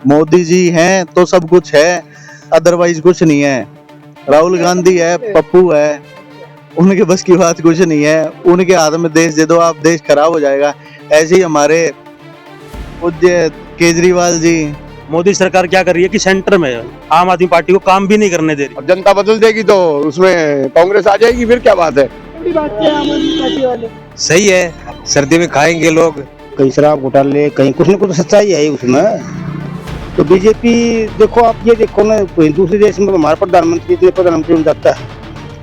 मोदी जी हैं तो सब कुछ है, अदरवाइज कुछ नहीं है। राहुल गांधी है, पप्पू है, उनके बस की बात कुछ नहीं है। उनके हाथ में देश दे दो आप, देश खराब हो जाएगा। ऐसे ही हमारे पूज्य केजरीवाल जी। मोदी सरकार क्या कर रही है कि सेंटर में आम आदमी पार्टी को काम भी नहीं करने दे रही। अब जनता बदल देगी तो उसमें कांग्रेस आ जाएगी, फिर क्या बात है। बड़ी बात क्या है आम आदमी पार्टी वाले? सही है, सर्दी में खाएंगे लोग। कहीं शराब घोटाले, कहीं कुछ न कुछ सच्चाई है उसमें। तो बीजेपी देखो, आप ये देखो ना, कोई दूसरे देश में हमारा प्रधानमंत्री इतने प्रधानमंत्री बन जाता है,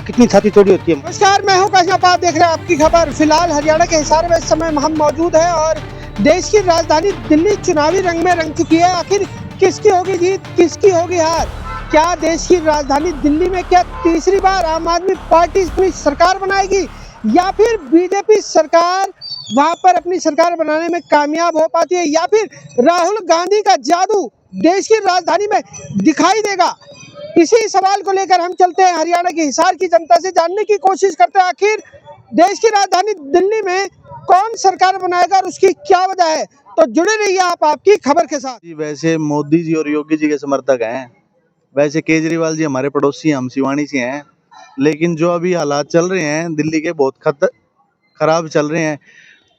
कितनी छाती चौड़ी होती है। नमस्कार, मैं हूं काशिफ, आप देख रहे हैं आपकी खबर। फिलहाल हरियाणा के हिसार में इस समय हम मौजूद हैं और देश की राजधानी दिल्ली चुनावी रंग में रंग चुकी है। आखिर किसकी होगी जीत, किसकी होगी हार? क्या देश की राजधानी दिल्ली में क्या तीसरी बार आम आदमी पार्टी अपनी सरकार बनाएगी या फिर बीजेपी सरकार वहां पर अपनी सरकार बनाने में कामयाब हो पाती है, या फिर राहुल गांधी का जादू देश की राजधानी में दिखाई देगा? इसी सवाल को लेकर हम चलते हैं हरियाणा के हिसार की जनता से, जानने की कोशिश करते हैं आखिर देश की राजधानी दिल्ली में कौन सरकार बनाएगा और उसकी क्या वजह है। तो जुड़े रहिए आप आपकी खबर के साथ। जी वैसे मोदी जी और योगी जी के समर्थक हैं। वैसे केजरीवाल जी हमारे पड़ोसी हैं, हम सिवानी से हैं। लेकिन जो अभी हालात चल रहे हैं दिल्ली के, बहुत खराब चल रहे हैं।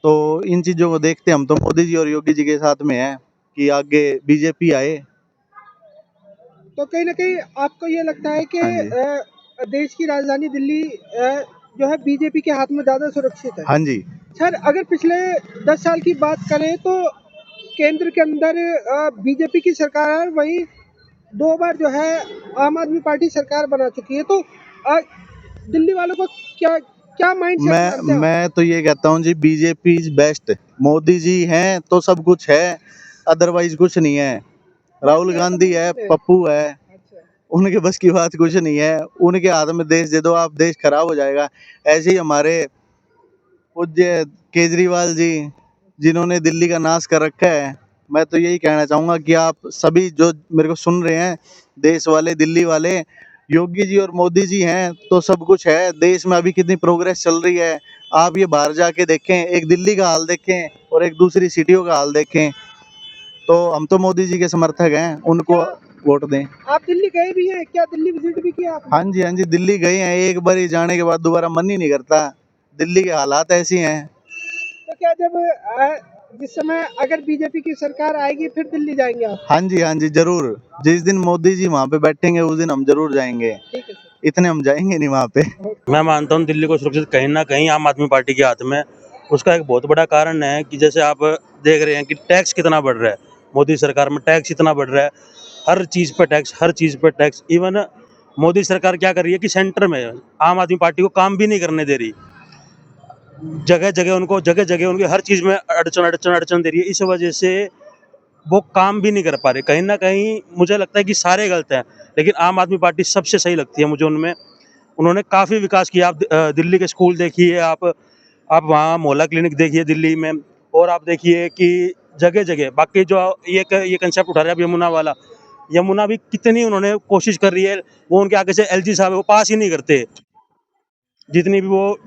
तो इन चीज़ों को देखते हम तो मोदी जी और योगी जी के साथ में हैं कि आगे बीजेपी आए। तो कहीं ना कहीं आपको ये लगता है कि हाँ जी। देश की राजधानी दिल्ली जो है बीजेपी के हाथ में ज्यादा सुरक्षित है? हाँ जी। सर, अगर पिछले 10 साल की बात करें तो केंद्र के अंदर बीजेपी की सरकार है, वहीं 2 बार जो है आम आदमी पार्टी सरकार बना चुकी है। तो दिल्ली वालों को क्या क्या माइंड मैं तो ये कहता हूँ जी, BJP is best. Modi ji हैं तो सब कुछ है, अदरवाइज कुछ नहीं है। राहुल गांधी है, पप्पू है, उनके बस की बात कुछ नहीं है। उनके हाथ में देश दे दो आप, देश खराब हो जाएगा। ऐसे ही हमारे पूज्य केजरीवाल जी, जिन्होंने दिल्ली का नाश कर रखा है। मैं तो यही कहना चाहूँगा कि आप सभी जो मेरे को सुन रहे हैं, देश वाले, दिल्ली वाले, योगी जी और मोदी जी हैं तो सब कुछ है। देश में अभी कितनी प्रोग्रेस चल रही है, आप ये बाहर जाके देखें, एक दिल्ली का हाल देखें और एक दूसरी सिटियों का हाल देखें। तो हम तो मोदी जी के समर्थक हैं, उनको वोट दें। आप दिल्ली गए भी हैं क्या? दिल्ली विजिट भी किया आपने? हाँ जी, हाँ जी, दिल्ली गए हैं। एक बार ही जाने के बाद दोबारा मन ही नहीं करता। दिल्ली के हालात ऐसी हैं। तो क्या जब जिस समय अगर बीजेपी की सरकार आएगी फिर दिल्ली जाएंगे आप? हाँ जी, हाँ जी, जरूर। जिस दिन मोदी जी वहाँ पे बैठेंगे उस दिन हम जरूर जाएंगे। ठीक है सर। इतने हम जाएंगे नहीं वहाँ पे। मैं मानता हूँ दिल्ली को सुरक्षित कहीं ना कहीं आम आदमी पार्टी के हाथ में। उसका एक बहुत बड़ा कारण है कि जैसे आप देख रहे हैं कि टैक्स कितना बढ़ रहा है। मोदी सरकार में टैक्स इतना बढ़ रहा है, हर चीज़ पे टैक्स, हर चीज़ पे टैक्स। इवन मोदी सरकार क्या कर रही है कि सेंटर में आम आदमी पार्टी को काम भी नहीं करने दे रही। जगह जगह उनकी हर चीज़ में अड़चन दे रही है। इस वजह से वो काम भी नहीं कर पा रहे। कहीं ना कहीं मुझे लगता है कि सारे गलत हैं, लेकिन आम आदमी पार्टी सबसे सही लगती है मुझे उनमें। उन्होंने काफ़ी विकास किया। आप दिल्ली के स्कूल देखिए, आप वहाँ मोहल्ला क्लिनिक देखिए दिल्ली में, और आप देखिए कि जगह जगह बाकी जो ये कंसेप्ट उठा रहे हैं अब यमुना वाला, यमुना भी कितनी उन्होंने कोशिश कर रही है। वो उनके आगे से एलजी साहब है, वो पास ही नहीं करते। जितनी भी वो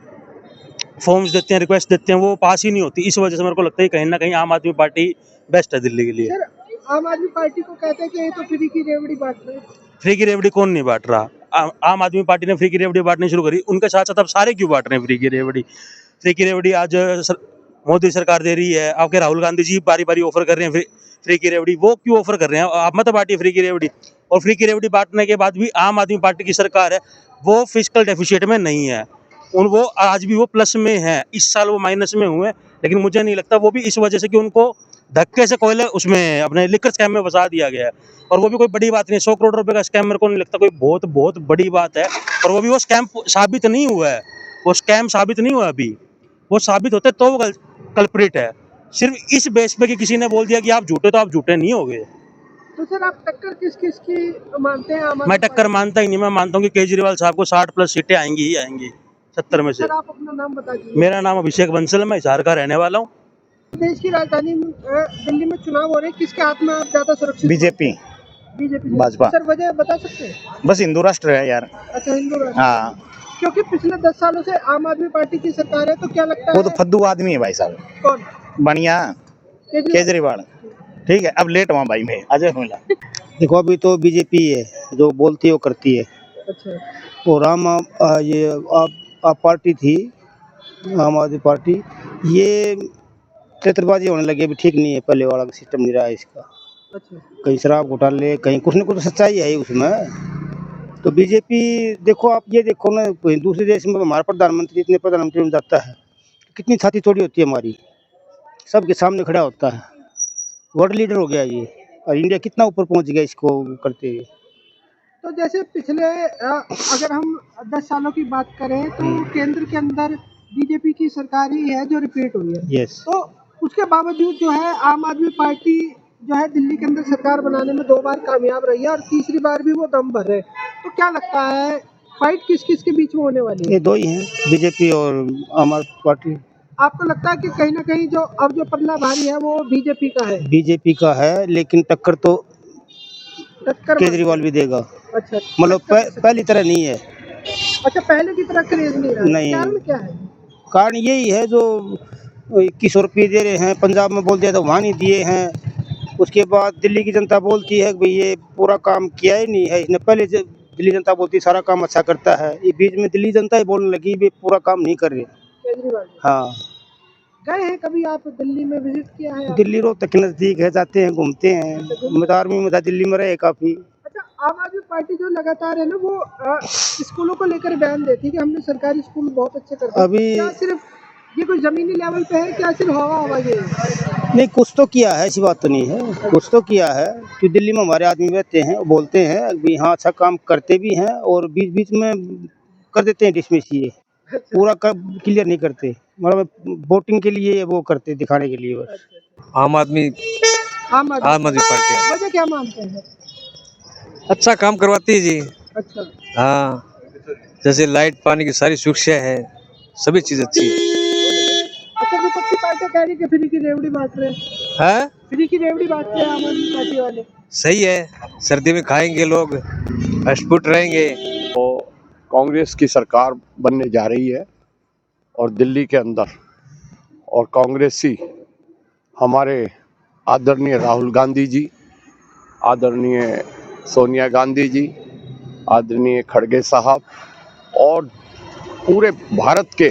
फॉर्म्स देते हैं, रिक्वेस्ट देते हैं, वो पास ही नहीं होती। इस वजह से मेरे को लगता है कहीं ना कहीं आम आदमी पार्टी बेस्ट है दिल्ली के लिए। सर, आम आदमी पार्टी को कहते हैं कि ये तो फ्री की रेवड़ी बांट रहे हैं। फ्री की रेवड़ी कौन नहीं बांट रहा? आम आदमी पार्टी ने फ्री की रेवड़ी बांटनी शुरू करी, उनके साथ साथ अब सारे क्यों बांट रहे हैं फ्री की रेवड़ी? फ्री की रेवड़ी आज मोदी सरकार दे रही है, आपके राहुल गांधी जी बारी बारी ऑफर कर रहे हैं फ्री की रेवड़ी। वो क्यों ऑफर कर रहे हैं? आप मत बांटिए फ्री की रेवड़ी। और फ्री की रेवड़ी बांटने के बाद भी आम आदमी पार्टी की सरकार है, वो फिजिकल डेफिशिएट में नहीं है। वो आज भी वो प्लस में है। इस साल वो माइनस में हुए, लेकिन मुझे नहीं लगता वो भी इस वजह से कि उनको धक्के से कोयले उसमें अपने लिकर स्कैम में फंसा दिया गया है। और वो भी कोई बड़ी बात नहीं। 100 करोड़ रुपए का स्कैम मेरे को नहीं लगता कोई बहुत बहुत बड़ी बात है। और वो भी वो स्कैम साबित नहीं हुआ है, वो स्कैम साबित नहीं हुआ अभी। वो साबित होते तो वो कल्प्रिट है। सिर्फ इस बेस पे कि किसी ने बोल दिया कि आप झूठे, तो आप झूठे नहीं हो गए। तो सर, आप टक्कर किस किस की मानते हैं? मैं टक्कर मानता ही नहीं। मैं मानता हूँ कि केजरीवाल साहब को 60+ सीटें आएंगी ही आएंगी 70 में से। सर, आप अपना नाम बता दीजिए। मेरा नाम अभिषेक बंसल है, मैं हिसार का रहने वाला हूँ। देश की राजधानी दिल्ली में चुनाव हो रहे हैं, किसके हाथ में आप ज्यादा सुरक्षित? BJP, BJP, Bhajpa. सर, वजह बता सकते हैं? बस हिंदू राष्ट्र है यार। अच्छा, हिंदू राष्ट्र। हाँ, क्योंकि पिछले 10 सालों से आम आदमी पार्टी की सरकार है, तो क्या लगता वो है तो फद्दू आदमी है भाई साहब, कौन? बढ़िया केजरीवाल। ठीक है, अब लेट वहाँ भाई में अजय मिला। देखो अभी तो बीजेपी है जो बोलती है वो करती है। अच्छा और ये आप पार्टी थी, आम आदमी पार्टी, ये तेतरबाजी होने लगी, अभी ठीक नहीं है, पहले वाला सिस्टम नहीं रहा है इसका। अच्छा कहीं शराब घोटाले, कहीं कुछ न कुछ सच्चाई है ही उसमें। तो बीजेपी देखो, आप ये देखो ना, कोई दूसरे देश में हमारा प्रधानमंत्री इतने प्रधानमंत्री बन जाता है, कितनी छाती थोड़ी होती है हमारी, सबके सामने खड़ा होता है, वर्ल्ड लीडर हो गया ये। और इंडिया कितना ऊपर पहुंच गया इसको करते हुए। तो जैसे पिछले अगर हम 10 सालों की बात करें तो केंद्र के अंदर बीजेपी की सरकार ही है जो रिपीट हुई है। यस। तो उसके बावजूद जो है आम आदमी पार्टी जो है दिल्ली के अंदर सरकार बनाने में 2 बार कामयाब रही है और तीसरी बार भी वो दम भर रहे हैं। तो क्या लगता है फाइट किस किस के बीच में होने वाली है? ये दो ही हैं, बीजेपी और आम आदमी पार्टी। आपको लगता है कि कहीं ना कहीं जो पल्ला भारी है वो बीजेपी का है? बीजेपी का है, लेकिन टक्कर तो टक्कर केजरीवाल भी देगा। अच्छा मतलब पहली तरह नहीं है। अच्छा, पहले की तरह क्रेज नहीं रहा। नहीं। कारण क्या है? कारण यही है जो 2100 रुपये दे रहे हैं, पंजाब में बोल दिया तो वहाँ नहीं दिए हैं। उसके बाद दिल्ली की जनता बोलती है कि भाई ये पूरा काम किया ही नहीं है इसने। पहले दिल्ली जनता बोलती सारा काम अच्छा करता है, ये बीच में दिल्ली जनता ही बोलने लगी भी पूरा काम नहीं कर रहे। केजरीवाल हाँ। गए हैं कभी आप दिल्ली में, विजिट किया है आप? दिल्ली रोहतक के नज़दीक है, जाते हैं, घूमते हैं। मैं तो आर्मी में था, दिल्ली में रहे काफ़ी। अच्छा, आम आदमी पार्टी जो लगातार है ना वो स्कूलों को लेकर बयान देती है कि हमने सरकारी स्कूल बहुत अच्छे करते हैं। अभी क्या सिर्फ ये कोई जमीनी लेवल पे है, क्या सिर्फ हवा ये है? नहीं, कुछ तो किया है, ऐसी बात तो नहीं है, कुछ तो किया है। कि दिल्ली में हमारे आदमी रहते हैं, वो बोलते हैं कि हाँ अच्छा काम करते भी हैं और बीच बीच में कर देते हैं डिसमिस, ये पूरा क्लियर नहीं करते, मतलब वोटिंग के लिए वो करते, दिखाने के लिए बस। आम आदमी आम आदमी पार्टी वजह क्या मानते हैं? अच्छा काम करवाती है जी। अच्छा हाँ, जैसे लाइट पानी की सारी सुविधा है, सभी चीज अच्छी है। अच्छा, विपक्षी पार्टी कह रही कि फ्री की रेवड़ी बांट रहे हैं। है फ्री की रेवड़ी बांट रहे हैं आम आदमी पार्टी वाले। सही है, सर्दी में खाएंगे लोग, अस्फुट रहेंगे। तो कांग्रेस की सरकार बनने जा रही है और दिल्ली के अंदर, और कांग्रेसी हमारे आदरणीय राहुल गांधी जी, आदरणीय सोनिया गांधी जी, आदरणीय खड़गे साहब, और पूरे भारत के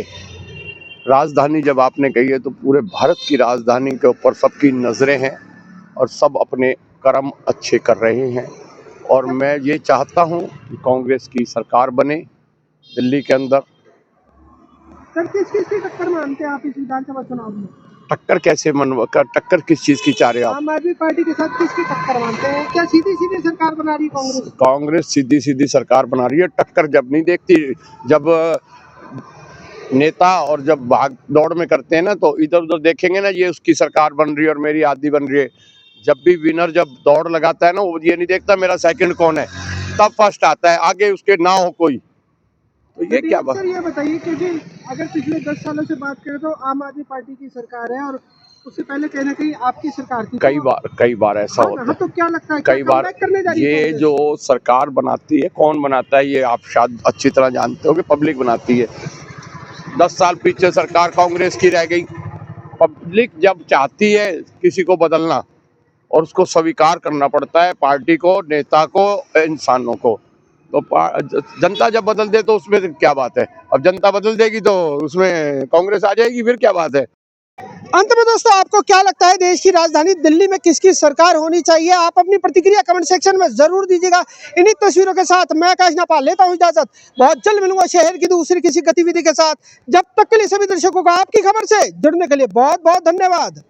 राजधानी जब आपने कही है तो पूरे भारत की राजधानी के ऊपर सबकी नज़रें हैं और सब अपने कर्म अच्छे कर रहे हैं। और मैं ये चाहता हूँ कि कांग्रेस की सरकार बने दिल्ली के अंदर। सर किस की टक्कर मानते हैं आप इस विधानसभा चुनाव में? टक्कर किस चीज़ की चाह रहे हैं आप? आम आदमी पार्टी के साथ किसकी टक्कर मानते हैं? क्या सीधी सीधी सरकार बना रही है कांग्रेस? कांग्रेस सीधी सीधी सरकार बना रही है। टक्कर जब नहीं देखती, जब नेता और जब भाग दौड़ में करते हैं ना तो इधर उधर देखेंगे ना, ये उसकी सरकार बन रही है और मेरी आधी बन रही है। जब भी विनर जब दौड़ लगाता है ना, वो ये नहीं देखता मेरा सेकंड कौन है, तब फर्स्ट आता है, आगे उसके ना हो कोई। तो ये क्या बात? सर ये बताइए, क्योंकि अगर पिछले 10 सालों से बात करें तो आम आदमी पार्टी की सरकार है और उससे पहले कहीं ना कहीं आपकी सरकार थी। कई बार ऐसा होता है। तो क्या लगता है कई बार करने जा रही है ये कांग्रेस? जो सरकार बनाती है, कौन बनाता है ये आप शायद अच्छी तरह जानते हो कि पब्लिक बनाती है। 10 साल पीछे सरकार कांग्रेस की रह गई। पब्लिक जब चाहती है किसी को बदलना और उसको स्वीकार करना पड़ता है, पार्टी को, नेता को, इंसानों को। तो जनता जब बदल दे तो उसमें क्या बात है? अब जनता बदल देगी तो उसमें कांग्रेस आ जाएगी, फिर क्या बात है? अंत में दोस्तों, आपको क्या लगता है देश की राजधानी दिल्ली में किसकी सरकार होनी चाहिए? आप अपनी प्रतिक्रिया कमेंट सेक्शन में जरूर दीजिएगा। इन्हीं तस्वीरों के साथ मैं आकाश नेपाल लेता हूं इजाजत। बहुत जल्द मिलूंगा शहर की दूसरी किसी गतिविधि के साथ। जब तक के लिए सभी दर्शकों को आपकी खबर से जुड़ने के लिए बहुत बहुत धन्यवाद।